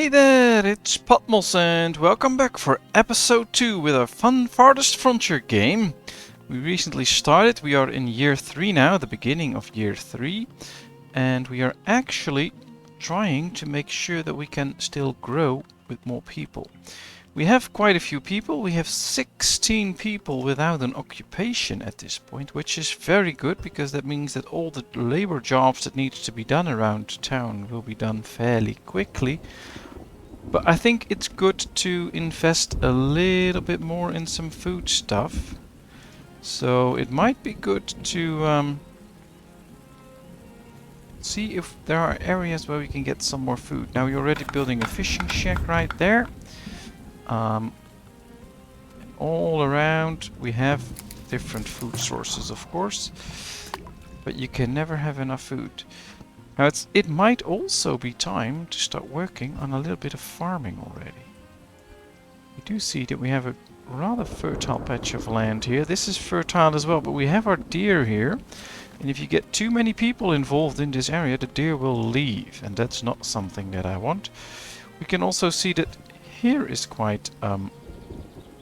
Hey there, it's Patmos and welcome back for episode 2 with our fun Farthest Frontier game. We recently started, we are in year 3 now, the beginning of year 3. And we are actually trying to make sure that we can still grow with more people. We have quite a few people, we have 16 people without an occupation at this point, which is very good because that means that all the labor jobs that need to be done around town will be done fairly quickly. But I think it's good to invest a little bit more in some food stuff. So it might be good to see if there are areas where we can get some more food. Now we're already building a fishing shack right there. All around we have different food sources, of course. But you can never have enough food. Now it might also be time to start working on a little bit of farming already. We do see that we have a rather fertile patch of land here. This is fertile as well, but we have our deer here. And if you get too many people involved in this area, the deer will leave. And that's not something that I want. We can also see that here is quite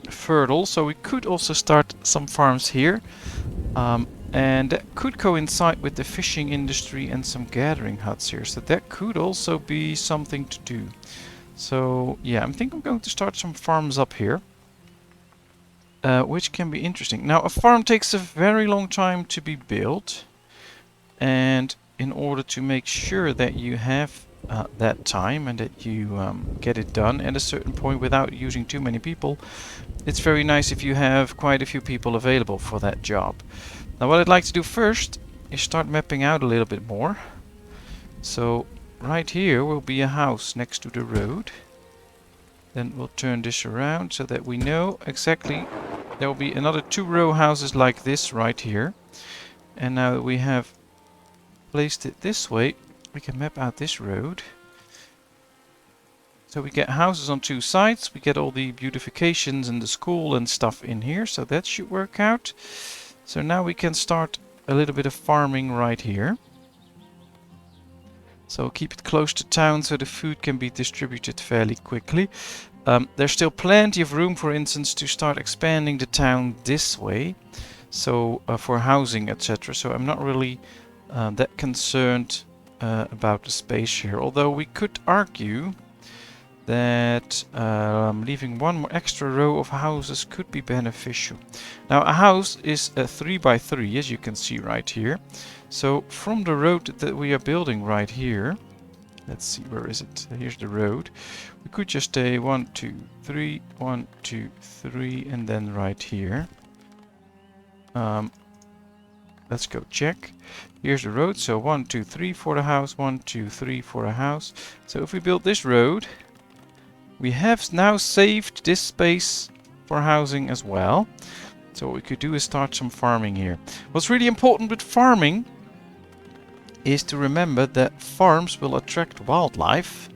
fertile. So we could also start some farms here. And that could coincide with the fishing industry and some gathering huts here. So that could also be something to do. So yeah, I think I'm going to start some farms up here. Which can be interesting. Now a farm takes a very long time to be built. And in order to make sure that you have that time and that you get it done at a certain point without using too many people, it's very nice if you have quite a few people available for that job. Now what I'd like to do first is start mapping out a little bit more. So right here will be a house next to the road. Then we'll turn this around so that we know exactly there will be another 2 row houses like this right here. And now that we have placed it this way, we can map out this road. So we get houses on 2 sides, we get all the beautifications and the school and stuff in here, so that should work out. So now we can start a little bit of farming right here. So keep it close to town so the food can be distributed fairly quickly. There's still plenty of room, for instance, to start expanding the town this way. So for housing, etc. So I'm not really that concerned about the space here. Although we could argue that leaving one more extra row of houses could be beneficial. Now a house is a 3x3, as you can see right here. So from the road that we are building right here, let's see, where is it? Here's the road. We could just say 1, 2, 3, 1, 2, 3, and then right here. Let's go check. Here's the road, so 1, 2, 3 for the house, 1, 2, 3 for a house. So if we build this road, we have now saved this space for housing as well. So what we could do is start some farming here. What's really important with farming is to remember that farms will attract wildlife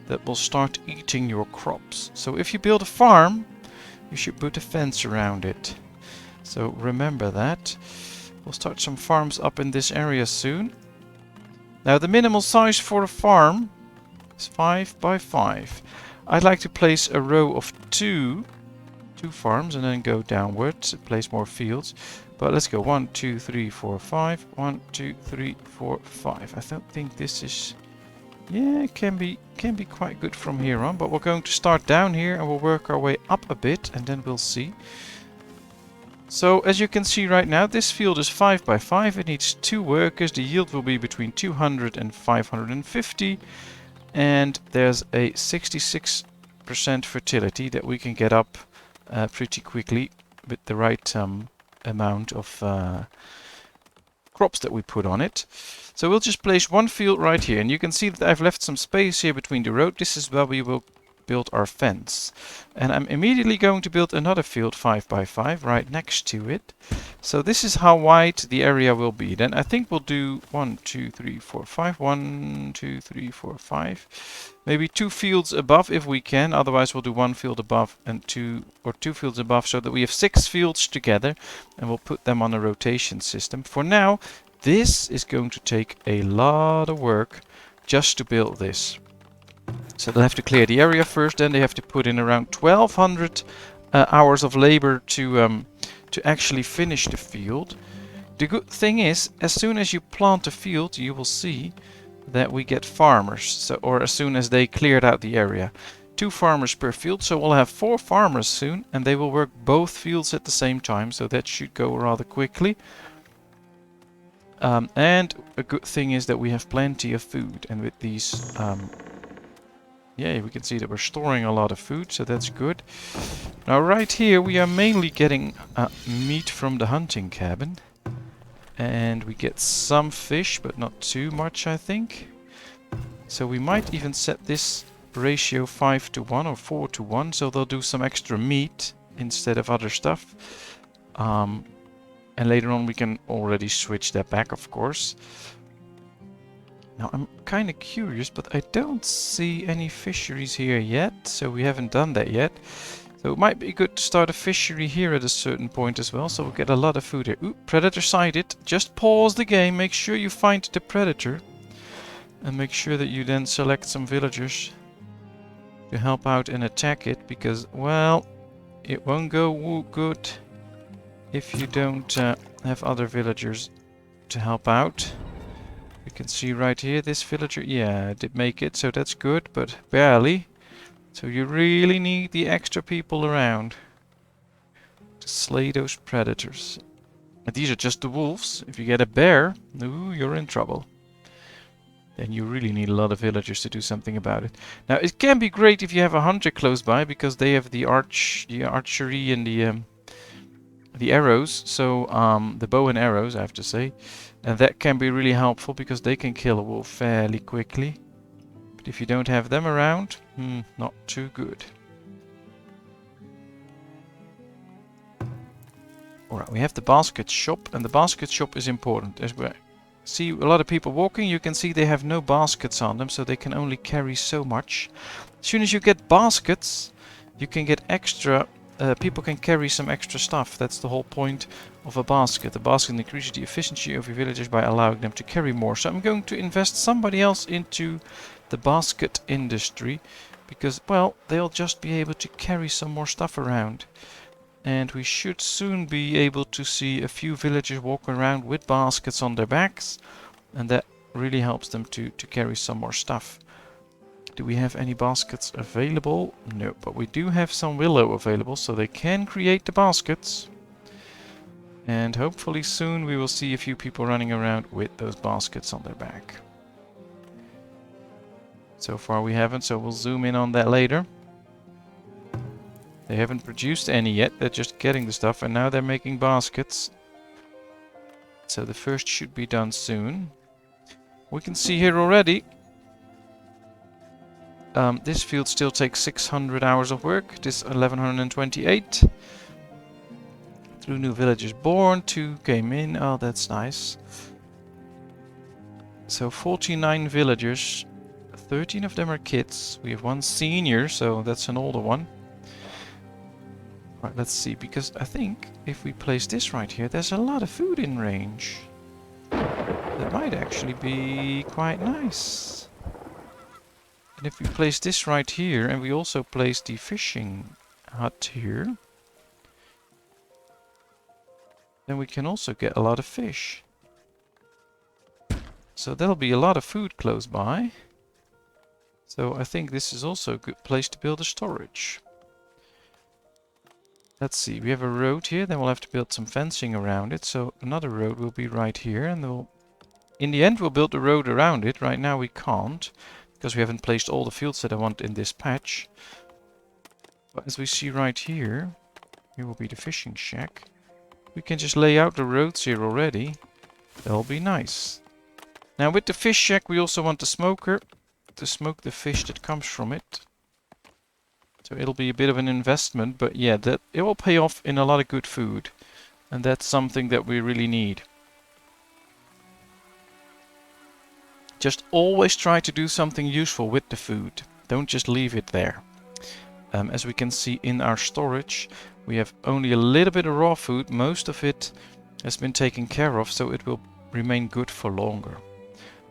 that will start eating your crops. So if you build a farm, you should put a fence around it. So remember that. We'll start some farms up in this area soon. Now the minimal size for a farm is 5x5. I'd like to place a row of two farms and then go downwards, place more fields. But let's go 1, 2, 3, 4, 5. 1, 2, 3, 4, 5. I don't think this is... Yeah, it can be quite good from here on. But we're going to start down here and we'll work our way up a bit and then we'll see. So as you can see right now, this field is 5x5. It needs 2 workers. The yield will be between 200 and 550. And there's a 66% fertility that we can get up pretty quickly with the right amount of crops that we put on it. So we'll just place 1 field right here, and you can see that I've left some space here between the road. This is where we will build our fence. And I'm immediately going to build another field 5x5 right next to it. So this is how wide the area will be. Then I think we'll do 1, 2, 3, 4, 5. 1, 2, 3, 4, 5. Maybe 2 fields above if we can. Otherwise we'll do 1 field above and 2 fields above, so that we have 6 fields together, and we'll put them on a rotation system. For now, this is going to take a lot of work just to build this. So they'll have to clear the area first, then they have to put in around 1200 hours of labor to actually finish the field. The good thing is, as soon as you plant a field, you will see that we get farmers. So, or as soon as they cleared out the area. 2 farmers per field, so we'll have 4 farmers soon, and they will work both fields at the same time, so that should go rather quickly. And a good thing is that we have plenty of food, and with these, yeah, we can see that we're storing a lot of food, so that's good. Now right here we are mainly getting meat from the hunting cabin, and we get some fish, but not too much, I think. So we might even set this ratio 5:1 or 4:1, so they'll do some extra meat instead of other stuff. And later on we can already switch that back, of course. Now I'm kind of curious, but I don't see any fisheries here yet, so we haven't done that yet. So it might be good to start a fishery here at a certain point as well, so we'll get a lot of food here. Ooh, predator sighted. Just pause the game, make sure you find the predator. And make sure that you then select some villagers to help out and attack it, because, well, it won't go good if you don't have other villagers to help out. You can see right here, this villager, yeah, did make it, so that's good, but barely. So you really need the extra people around to slay those predators. And these are just the wolves. If you get a bear, ooh, you're in trouble. Then you really need a lot of villagers to do something about it. Now it can be great if you have a hunter close by, because they have the archery and the arrows. So the bow and arrows, I have to say, and that can be really helpful because they can kill a wolf fairly quickly. But if you don't have them around, not too good. Alright, we have the basket shop, and the basket shop is important. As we see a lot of people walking, you can see they have no baskets on them, so they can only carry so much. As soon as you get baskets, you can get extra, people can carry some extra stuff. That's the whole point of a basket. The basket increases the efficiency of your villagers by allowing them to carry more. So I'm going to invest somebody else into the basket industry, because, well, they'll just be able to carry some more stuff around. And we should soon be able to see a few villagers walk around with baskets on their backs, and that really helps them to carry some more stuff. Do we have any baskets available? No, but we do have some willow available, so they can create the baskets. And hopefully soon we will see a few people running around with those baskets on their back. So far we haven't, so we'll zoom in on that later. They haven't produced any yet, they're just getting the stuff, and now they're making baskets. So the first should be done soon. We can see here already, this field still takes 600 hours of work, this 1128. 3 new villagers born, 2 came in, oh that's nice. So 49 villagers, 13 of them are kids, we have 1 senior, so that's an older one. Right, let's see, because I think if we place this right here, there's a lot of food in range. That might actually be quite nice. And if we place this right here, and we also place the fishing hut here, then we can also get a lot of fish. So there'll be a lot of food close by. So I think this is also a good place to build a storage. Let's see, we have a road here, then we'll have to build some fencing around it. So another road will be right here, and in the end we'll build the road around it. Right now we can't, because we haven't placed all the fields that I want in this patch. But as we see right here, here will be the fishing shack. We can just lay out the roads here already. That'll be nice. Now with the fish shack we also want the smoker to smoke the fish that comes from it. So it'll be a bit of an investment, but yeah, that it will pay off in a lot of good food. And that's something that we really need. Just always try to do something useful with the food. Don't just leave it there. As we can see in our storage, we have only a little bit of raw food. Most of it has been taken care of, so it will remain good for longer.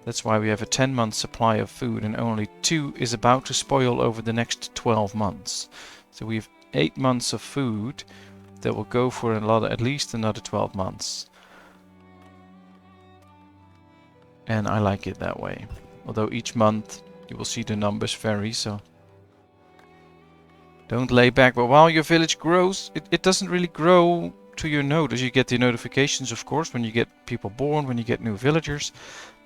That's why we have a 10-month supply of food and only 2 is about to spoil over the next 12 months. So we have 8 months of food that will go for at least another 12 months. And I like it that way. Although each month you will see the numbers vary, so don't lay back. But while your village grows, it doesn't really grow to your notice. You get the notifications, of course, when you get people born, when you get new villagers.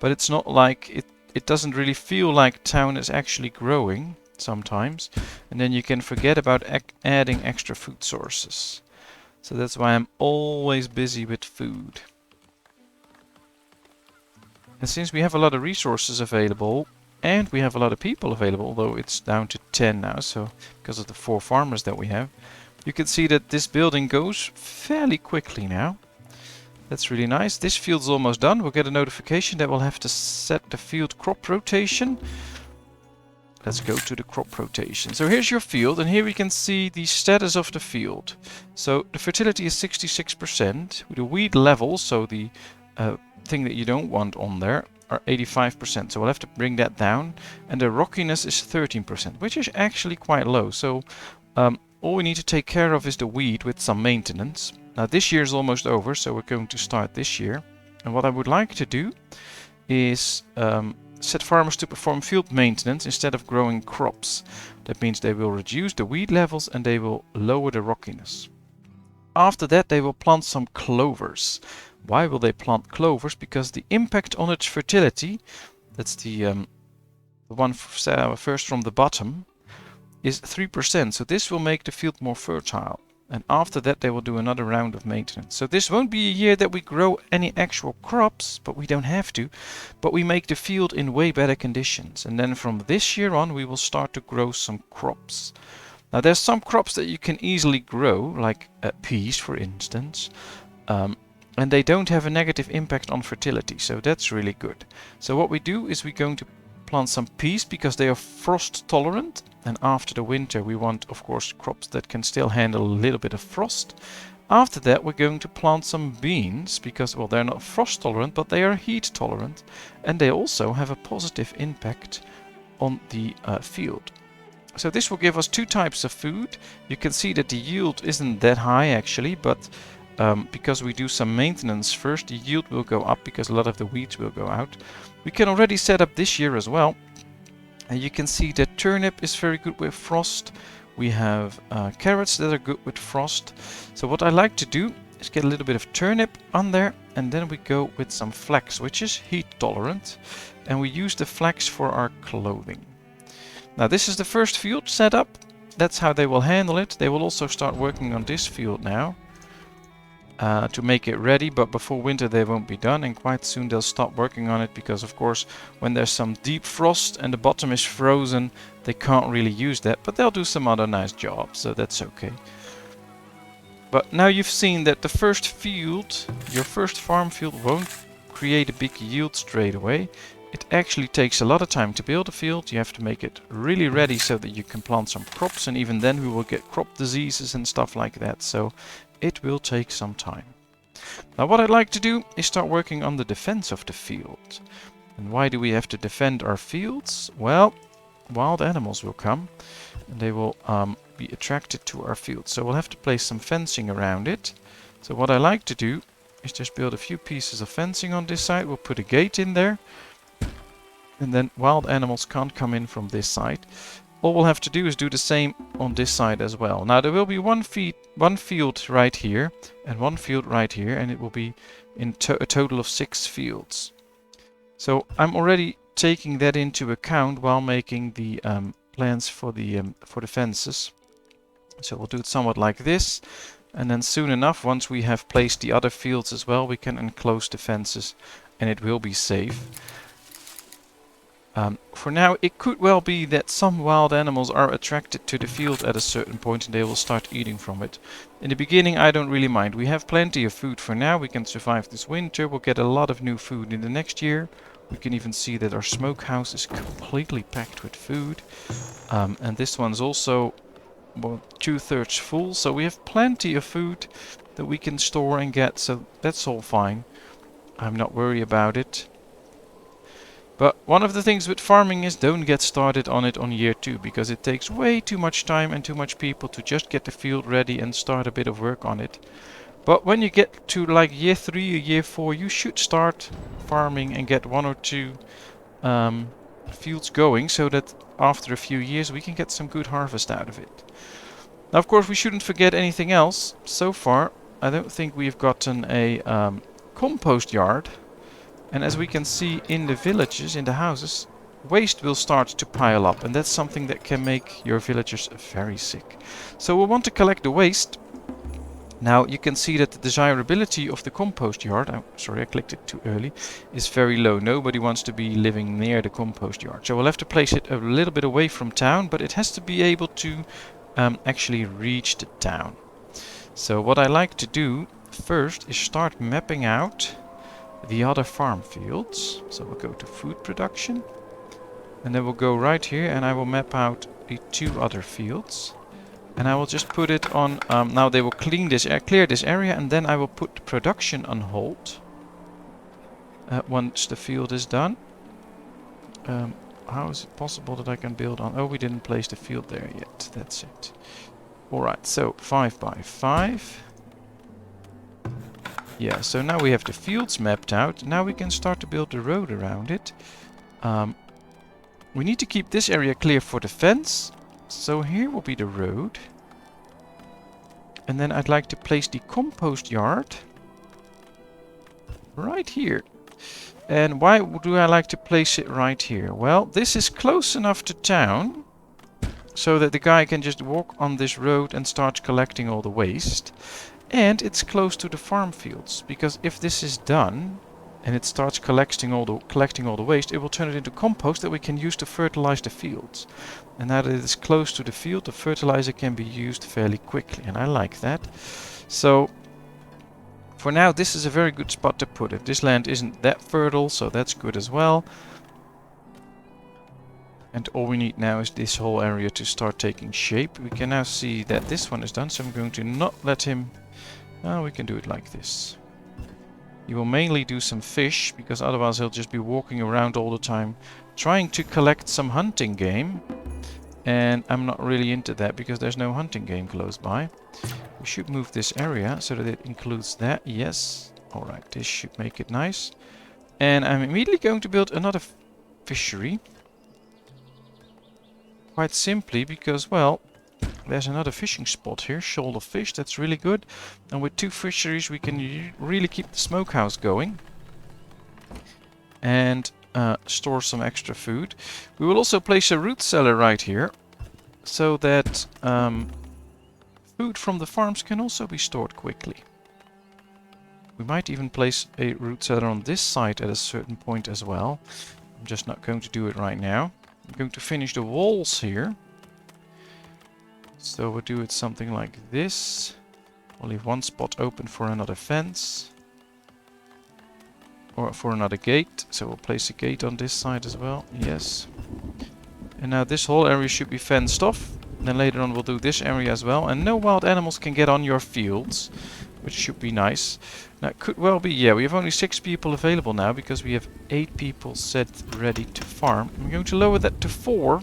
But it's not like it doesn't really feel like town is actually growing sometimes. And then you can forget about adding extra food sources. So that's why I'm always busy with food. And since we have a lot of resources available, and we have a lot of people available, although it's down to 10 now, so because of the 4 farmers that we have, you can see that this building goes fairly quickly now. That's really nice. This field's almost done. We'll get a notification that we'll have to set the field crop rotation. Let's go to the crop rotation. So here's your field, and here we can see the status of the field. So the fertility is 66%. With the weed level, so the thing that you don't want on there, are 85%. So we'll have to bring that down. And the rockiness is 13%, which is actually quite low. So all we need to take care of is the weed with some maintenance. Now this year is almost over, so we're going to start this year. And what I would like to do is set farmers to perform field maintenance instead of growing crops. That means they will reduce the weed levels and they will lower the rockiness. After that they will plant some clovers. Why will they plant clovers? Because the impact on its fertility, that's the one first from the bottom, is 3%. So this will make the field more fertile. And after that they will do another round of maintenance. So this won't be a year that we grow any actual crops, but we don't have to. But we make the field in way better conditions. And then from this year on we will start to grow some crops. Now there's some crops that you can easily grow, like peas for instance. And they don't have a negative impact on fertility, so that's really good. So what we do is we're going to plant some peas because they are frost tolerant. And after the winter we want, of course, crops that can still handle a little bit of frost. After that we're going to plant some beans because, well, they're not frost tolerant, but they are heat tolerant. And they also have a positive impact on the field. So this will give us 2 types of food. You can see that the yield isn't that high actually, but because we do some maintenance first, the yield will go up because a lot of the weeds will go out. We can already set up this year as well. And you can see that turnip is very good with frost. We have carrots that are good with frost. So what I like to do is get a little bit of turnip on there, and then we go with some flax, which is heat tolerant. And we use the flax for our clothing. Now this is the first field set up. That's how they will handle it. They will also start working on this field now. To make it ready, but before winter they won't be done, and quite soon they'll stop working on it because, of course, when there's some deep frost and the bottom is frozen, they can't really use that, but they'll do some other nice jobs, so that's okay. But now you've seen that the first field, your first farm field, won't create a big yield straight away. It actually takes a lot of time to build a field. You have to make it really ready so that you can plant some crops, and even then we will get crop diseases and stuff like that, so it will take some time. Now what I'd like to do is start working on the defense of the field. And why do we have to defend our fields? Well, wild animals will come and they will be attracted to our field. So we'll have to place some fencing around it. So what I like to do is just build a few pieces of fencing on this side. We'll put a gate in there. And then wild animals can't come in from this side. All we'll have to do is do the same on this side as well. Now there will be one field right here and one field right here, and it will be in a total of 6 fields. So I'm already taking that into account while making the plans for the fences. So we'll do it somewhat like this, and then soon enough, once we have placed the other fields as well, we can enclose the fences and it will be safe. For now, it could well be that some wild animals are attracted to the field at a certain point and they will start eating from it. In the beginning, I don't really mind. We have plenty of food for now. We can survive this winter. We'll get a lot of new food in the next year. We can even see that our smokehouse is completely packed with food. And this one's also, well, 2/3 full. So we have plenty of food that we can store and get. So that's all fine. I'm not worried about it. But one of the things with farming is don't get started on it on year 2, because it takes way too much time and too much people to just get the field ready and start a bit of work on it. But when you get to like year 3 or year 4, you should start farming and get 1 or 2 fields going, so that after a few years we can get some good harvest out of it. Now, of course, we shouldn't forget anything else. So far, I don't think we've gotten a compost yard. And as we can see in the villages, in the houses, waste will start to pile up. And that's something that can make your villagers very sick. So we'll want to collect the waste. Now you can see that the desirability of the compost yard, sorry I clicked it too early, is very low. Nobody wants to be living near the compost yard. So we'll have to place it a little bit away from town, but it has to be able to actually reach the town. So what I like to do first is start mapping out the other farm fields. So we'll go to food production, and then we'll go right here, and I will map out the 2 other fields. And I will just put it on, now they will clear this area, and then I will put production on hold once the field is done. How is it possible that I can build on? Oh, we didn't place the field there yet. That's it. Alright, so 5 by 5. Yeah, so now we have the fields mapped out. Now we can start to build the road around it. We need to keep this area clear for the fence. So here will be the road. And then I'd like to place the compost yard right here. And why do I like to place it right here? Well, this is close enough to town so that the guy can just walk on this road and start collecting all the waste. And it's close to the farm fields, because if this is done and it starts collecting all the waste, it will turn it into compost that we can use to fertilize the fields. And now that it is close to the field, the fertilizer can be used fairly quickly, and I like that. So for now, this is a very good spot to put it. This land isn't that fertile, so that's good as well. And all we need now is this whole area to start taking shape. We can now see that this one is done, so I'm going to not let him... we can do it like this. He will mainly do some fish, because otherwise he'll just be walking around all the time trying to collect some hunting game. And I'm not really into that, because there's no hunting game close by. We should move this area so that it includes that. Yes. Alright, this should make it nice. And I'm immediately going to build another fishery. Quite simply because, well, there's another fishing spot here, shoal of fish, that's really good. And with 2 fisheries we can really keep the smokehouse going. And store some extra food. We will also place a root cellar right here, so that food from the farms can also be stored quickly. We might even place a root cellar on this side at a certain point as well. I'm just not going to do it right now. I'm going to finish the walls here. So we'll do it something like this. We'll leave 1 spot open for another fence. Or for another gate. So we'll place a gate on this side as well. Yes. And now this whole area should be fenced off. Then later on we'll do this area as well. And no wild animals can get on your fields, which should be nice. Now it could well be, yeah, we have only 6 people available now, because we have 8 people set ready to farm. I'm going to lower that to 4.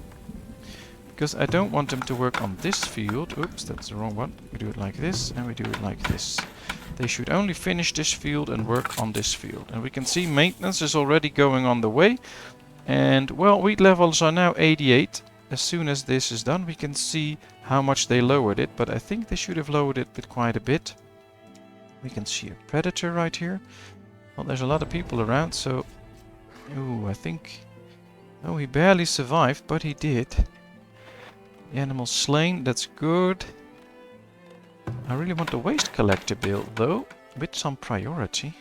Because I don't want them to work on this field. Oops, that's the wrong one. We do it like this, and we do it like this. They should only finish this field and work on this field. And we can see maintenance is already going on the way. And, well, wheat levels are now 88. As soon as this is done, we can see how much they lowered it. But I think they should have lowered it with quite a bit. We can see a predator right here. Well, there's a lot of people around, so... Ooh, I think... Oh, he barely survived, but he did. The animal slain, that's good. I really want the waste collector build though, with some priority.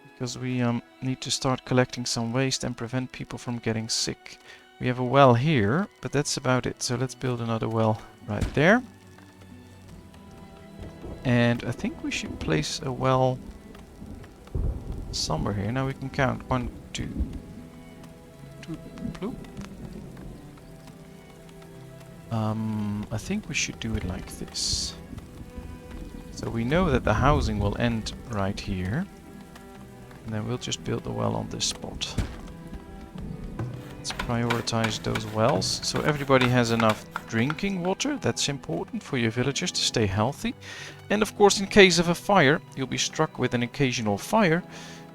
Because we need to start collecting some waste and prevent people from getting sick. We have a well here, but that's about it. So let's build another well right there. And I think we should place a well somewhere here. Now we can count 1, 2, bloop. I think we should do it like this. So we know that the housing will end right here. And then we'll just build the well on this spot. Let's prioritize those wells so everybody has enough drinking water. That's important for your villagers to stay healthy. And of course, in case of a fire, you'll be struck with an occasional fire.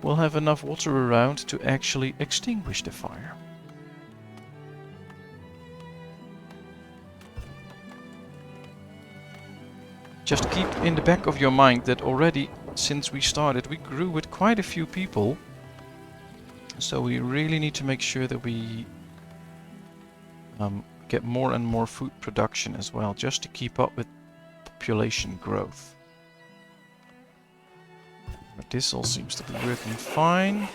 We'll have enough water around to actually extinguish the fire. Just keep in the back of your mind that already since we started, we grew with quite a few people. So we really need to make sure that we get more and more food production as well, just to keep up with population growth. But this all seems to be working fine.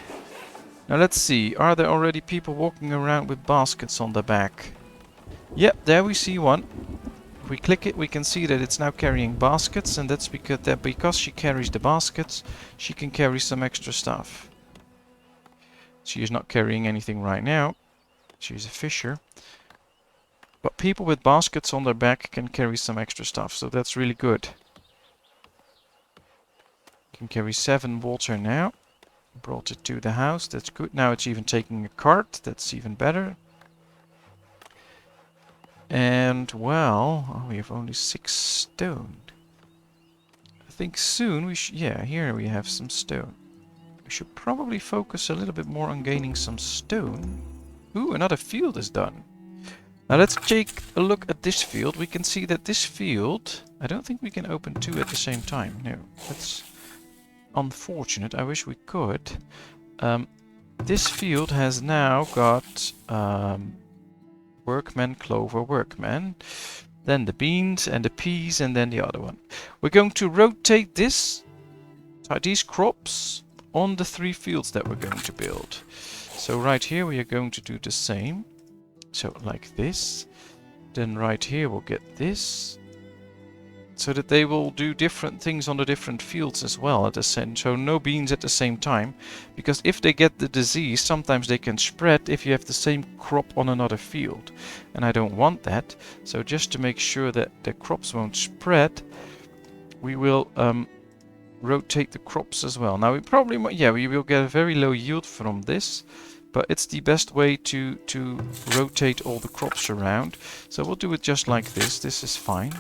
Now let's see, are there already people walking around with baskets on their back? Yep, there we see one. If we click it, we can see that it's now carrying baskets, and that's because she carries the baskets, she can carry some extra stuff. She is not carrying anything right now. She's a fisher. But people with baskets on their back can carry some extra stuff, so that's really good. Can carry 7 water now. Brought it to the house, that's good. Now it's even taking a cart, that's even better. And, well, we have only 6 stone. I think soon we should, yeah, here we have some stone. We should probably focus a little bit more on gaining some stone. Ooh, another field is done. Now let's take a look at this field. We can see that this field, I don't think we can open 2 at the same time. No, that's unfortunate. I wish we could. This field has now got workmen, clover, workmen. Then the beans and the peas and then the other one. We're going to rotate these crops on the 3 fields that we're going to build. So right here we are going to do the same. So like this. Then right here we'll get this. So that they will do different things on the different fields as well at the same. So no beans at the same time. Because if they get the disease, sometimes they can spread if you have the same crop on another field. And I don't want that. So just to make sure that the crops won't spread, we will rotate the crops as well. Now we probably, yeah, we will get a very low yield from this. But it's the best way to rotate all the crops around. So we'll do it just like this. This is fine.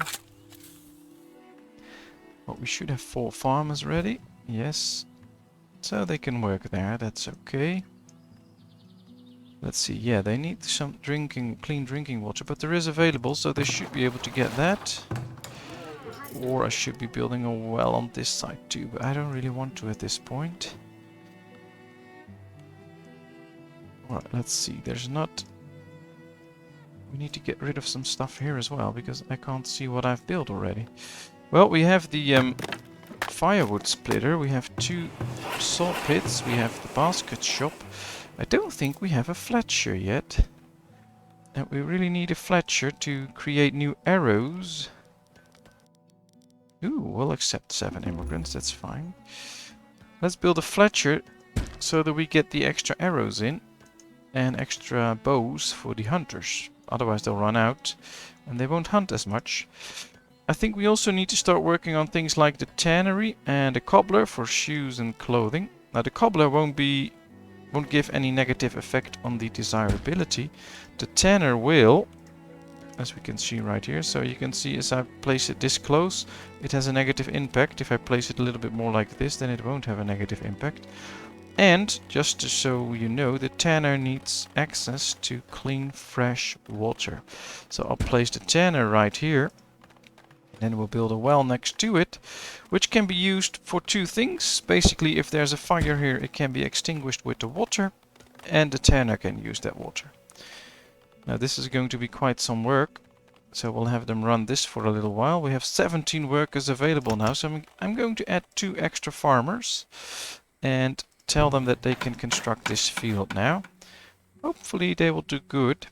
But we should have 4 farmers ready. Yes. So they can work there. That's okay. Let's see. Yeah, they need some clean drinking water. But there is available, so they should be able to get that. Or I should be building a well on this side too. But I don't really want to at this point. Alright, let's see. There's not... We need to get rid of some stuff here as well, because I can't see what I've built already. Well, we have the firewood splitter, we have 2 salt pits, we have the basket shop. I don't think we have a fletcher yet. And we really need a fletcher to create new arrows. Ooh, we'll accept 7 immigrants, that's fine. Let's build a fletcher so that we get the extra arrows in. And extra bows for the hunters. Otherwise they'll run out and they won't hunt as much. I think we also need to start working on things like the tannery and the cobbler for shoes and clothing. Now the cobbler won't give any negative effect on the desirability. The tanner will, as we can see right here. So you can see as I place it this close, it has a negative impact. If I place it a little bit more like this, then it won't have a negative impact. And, just so you know, the tanner needs access to clean, fresh water. So I'll place the tanner right here. Then we'll build a well next to it, which can be used for 2 things. Basically, if there's a fire here, it can be extinguished with the water. And the tanner can use that water. Now this is going to be quite some work. So we'll have them run this for a little while. We have 17 workers available now. So I'm going to add 2 extra farmers. And tell them that they can construct this field now. Hopefully they will do good.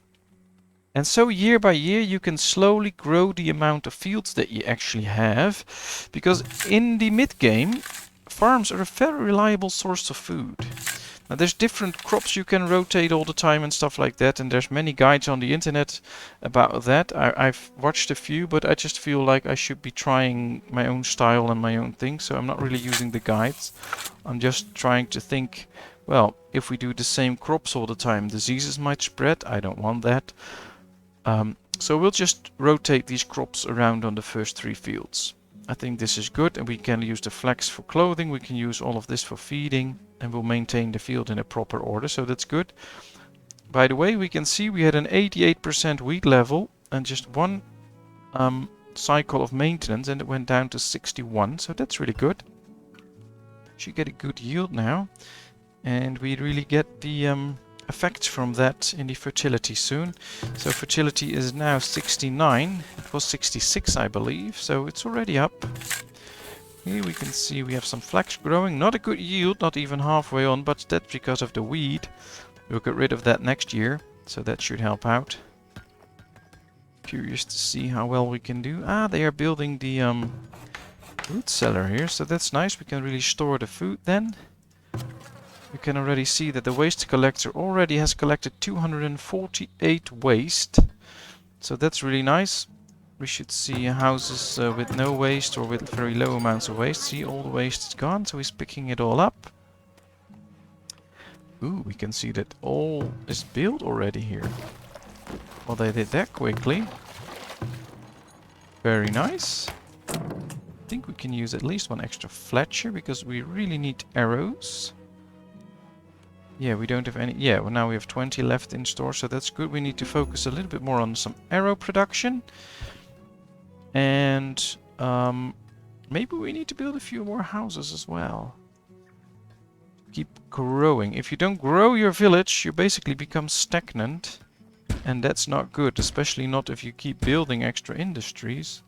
And so year by year you can slowly grow the amount of fields that you actually have. Because in the mid-game, farms are a very reliable source of food. Now there's different crops you can rotate all the time and stuff like that, and there's many guides on the internet about that. I've watched a few, but I just feel like I should be trying my own style and my own thing, so I'm not really using the guides. I'm just trying to think, well, if we do the same crops all the time, diseases might spread. I don't want that. So we'll just rotate these crops around on the first 3 fields. I think this is good, and we can use the flax for clothing, we can use all of this for feeding, and we'll maintain the field in a proper order, so that's good. By the way, we can see we had an 88% wheat level and just one cycle of maintenance, and it went down to 61, so that's really good. Should get a good yield now, and we really get the effects from that in the fertility soon. So fertility is now 69. It was 66, I believe, so it's already up. Here we can see we have some flax growing. Not a good yield, not even halfway on, but that's because of the weed. We'll get rid of that next year, so that should help out. Curious to see how well we can do. Ah, they are building the food cellar here, so that's nice. We can really store the food then. You can already see that the waste collector already has collected 248 waste. So that's really nice. We should see houses with no waste or with very low amounts of waste. See, all the waste is gone, so he's picking it all up. Ooh, we can see that all is built already here. Well, they did that quickly. Very nice. I think we can use at least one extra fletcher because we really need arrows. Yeah, we don't have any. Yeah, well, now we have 20 left in store, so that's good. We need to focus a little bit more on some arrow production. And maybe we need to build a few more houses as well. Keep growing. If you don't grow your village, you basically become stagnant. And that's not good, especially not if you keep building extra industries.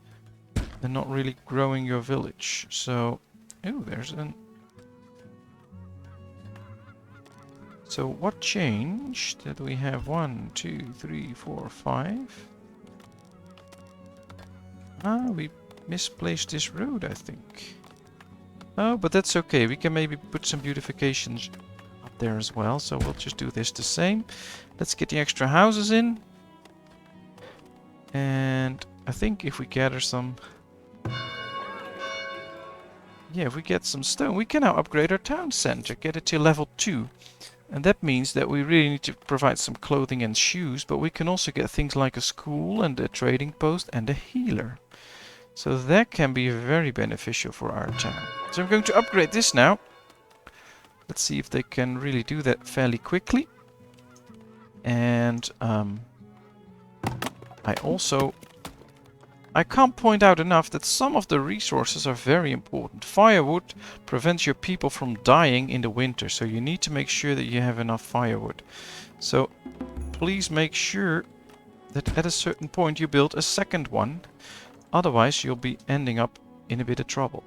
Then not really growing your village. So, oh, there's an... So what changed? Did we have 1, 2, 3, 4, 5? Ah, we misplaced this road, I think. Oh, but that's okay. We can maybe put some beautifications up there as well. So we'll just do this the same. Let's get the extra houses in. And I think if we gather some... Yeah, if we get some stone, we can now upgrade our town center. Get it to level 2. And that means that we really need to provide some clothing and shoes, but we can also get things like a school and a trading post and a healer. So that can be very beneficial for our town. So I'm going to upgrade this now. Let's see if they can really do that fairly quickly. And I can't point out enough that some of the resources are very important. Firewood prevents your people from dying in the winter, so you need to make sure that you have enough firewood. So please make sure that at a certain point you build a second one. Otherwise you'll be ending up in a bit of trouble.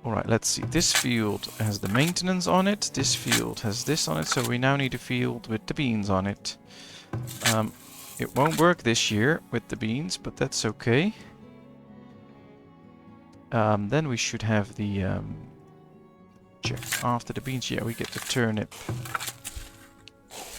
Alright, let's see. This field has the maintenance on it. This field has this on it, so we now need a field with the beans on it. It won't work this year with the beans, but that's okay. Then we should have the... check after the beans. Yeah, we get the turnip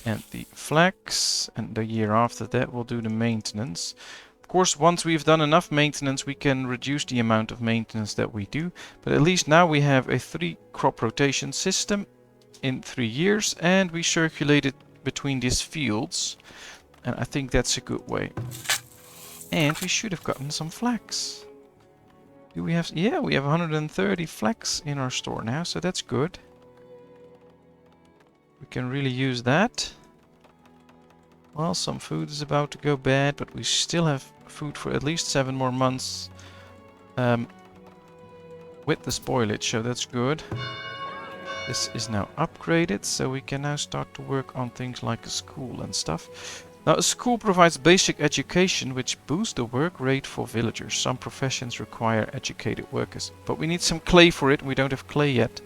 and the flax. And the year after that we'll do the maintenance. Of course, once we've done enough maintenance, we can reduce the amount of maintenance that we do. But at least now we have a 3 crop rotation system in 3 years. And we circulate it between these fields. And I think that's a good way. And we should have gotten some flax. Do we have... Yeah, we have 130 flax in our store now, so that's good. We can really use that. Well, some food is about to go bad, but we still have food for at least 7 more months with the spoilage, so that's good. This is now upgraded, so we can now start to work on things like a school and stuff. Now, a school provides basic education which boosts the work rate for villagers. Some professions require educated workers, but we need some clay for it, and we don't have clay yet.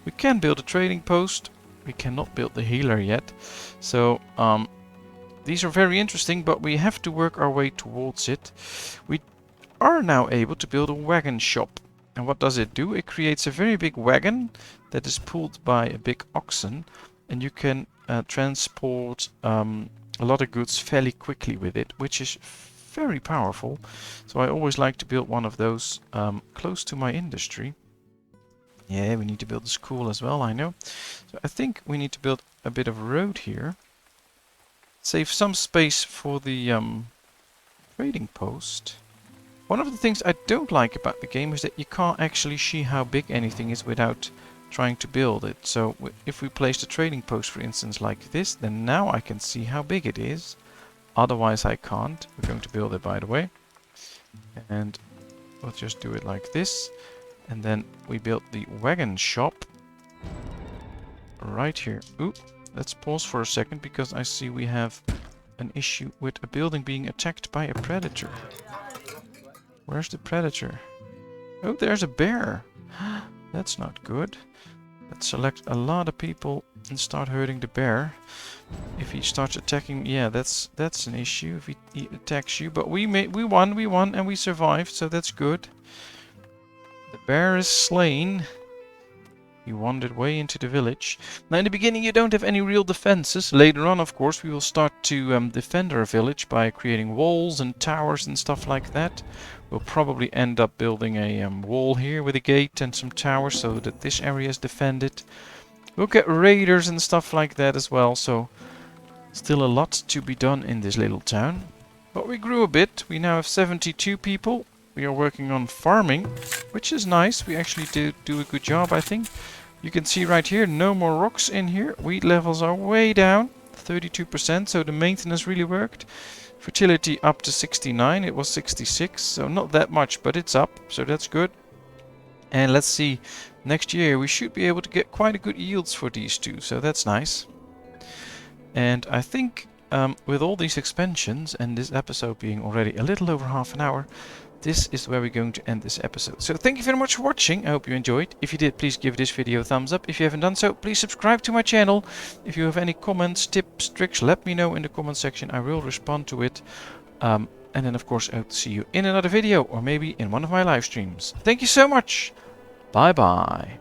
We can build a trading post. We cannot build the healer yet. So, these are very interesting, but we have to work our way towards it. We are now able to build a wagon shop. And what does it do? It creates a very big wagon that is pulled by a big oxen, and you can transport a lot of goods fairly quickly with it, which is very powerful. So I always like to build one of those close to my industry. Yeah, we need to build a school as well, I know. So I think we need to build a bit of road here. Save some space for the trading post. One of the things I don't like about the game is that you can't actually see how big anything is without trying to build it. So if we place the trading post, for instance, like this, then now I can see how big it is. Otherwise I can't. We're going to build it, by the way. And we'll just do it like this. And then we built the wagon shop right here. Ooh, let's pause for a second because I see we have an issue with a building being attacked by a predator. Where's the predator? Oh, there's a bear. That's not good. Let's select a lot of people and start hurting the bear. If he starts attacking, yeah, that's an issue. If he attacks you, but we won, and we survived, so that's good. The bear is slain. He wandered way into the village. Now in the beginning you don't have any real defenses. Later on, of course, we will start to defend our village by creating walls and towers and stuff like that. We'll probably end up building a wall here with a gate and some towers so that this area is defended. We'll get raiders and stuff like that as well, so still a lot to be done in this little town. But we grew a bit. We now have 72 people. We are working on farming, which is nice. We actually do a good job, I think. You can see right here, no more rocks in here. Wheat levels are way down, 32%, so the maintenance really worked. Fertility up to 69, it was 66, so not that much, but it's up, so that's good. And let's see, next year we should be able to get quite a good yields for these two, so that's nice. And I think with all these expansions and this episode being already a little over half an hour, this is where we're going to end this episode. So thank you very much for watching. I hope you enjoyed. If you did, please give this video a thumbs up. If you haven't done so, please subscribe to my channel. If you have any comments, tips, tricks, let me know in the comment section. I will respond to it. And then of course I'll see you in another video or maybe in one of my live streams. Thank you so much. Bye bye.